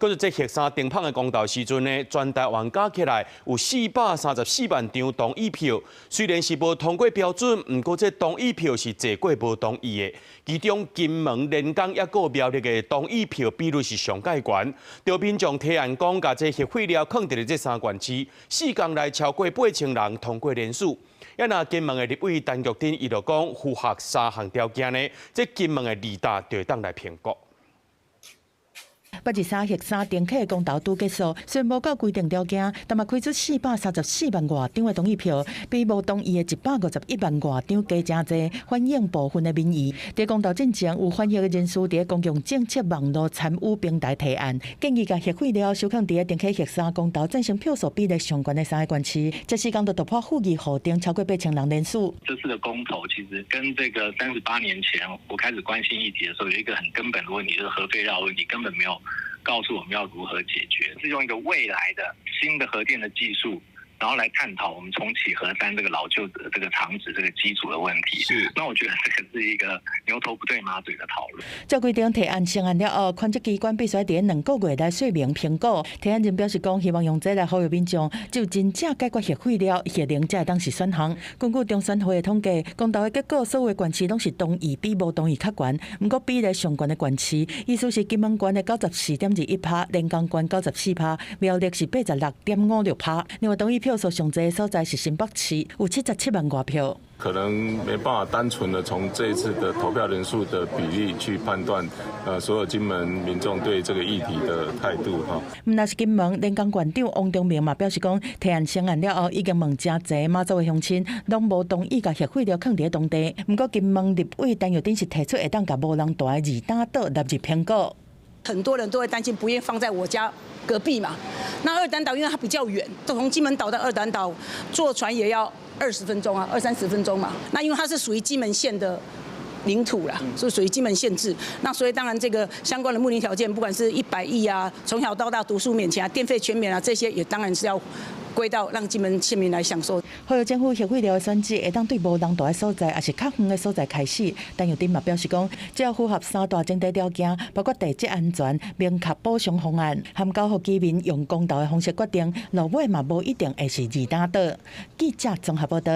搁是这核三订棚的公投时阵呢，全台湾加起来有434万张同意票，虽然是无通过标准，不过这同意票是坐过无同意的。其中金门、连江也有苗栗的同意票比率是上介悬。有民众提案讲，甲这核废料放伫咧这3县市，4天内超过8000人通过人数。也那金门的立委陈玉珍伊就讲，符合3项条件呢，这金门的二大就当来评估。8月3日3定期的公投拄结束，虽然无到规定条件，但嘛开出434万外张的同意票，比无同意的151万外张加真侪，反映部分的民意。在公投进前，有反映的人士伫公共政策网络参与平台提案，建议甲核废料收放伫定期核3公投赞成票数比例上悬的3个县市，这4天就突破户籍户定超过8000人人数。这次的公投其实跟这个38年前我开始关心议题的时候，有一个很根本的问题，就是核废料问题根本没有告诉我们要如何解决，是用一个未来的新的核电的技术，然后来探讨我们重启核3这个老旧的这个厂址这个基础的问题。是，那我觉得这个是一个牛头不对马嘴的讨论。照规定提案成案了后，权责机关必须在2个月内说明评估。提案人表示讲，希望用这来呼吁民众，只有真正解决核废料、核能才会当是选项。根据中选会的统计，公投的结果，所有的县市拢是同意比无同意较悬。不过比例上悬的县市，意思是金门县的94.21%，连江县94%，苗栗是86.56%。另外同意票数上侪的所在是新北市，有77万外票。可能没办法单纯的从这一次的投票人数的比例去判断，所有金门民众对这个议题的态度哈。那是金门连江县长王忠明嘛表示讲，提案成案了后，已经问真侪马祖的乡亲，拢无同意甲核废料放伫当地。不过金门立委陈玉珍是提出会当甲无人大的二打岛纳入评估。很多人都会担心，不愿意放在我家隔壁嘛。那二胆岛因为它比较远，从金门岛到二胆岛坐船也要20分钟啊，20-30分钟嘛。那因为它是属于金门县的领土啦，是属于金门县制。那所以当然这个相关的目的条件，不管是100亿啊，从小到大读书免钱啊，电费全免啊，这些也当然是要归到让金门县民来享受。呼吁政府核废料的选址会当对无人大的所在，也是较远的所在开始。陈玉珍嘛表示讲，只要符合3大前提条件，包括地质安全、明确补偿方案，含交互居民用公投的方式决定，落尾嘛无一定会是二打岛。记者综合报道。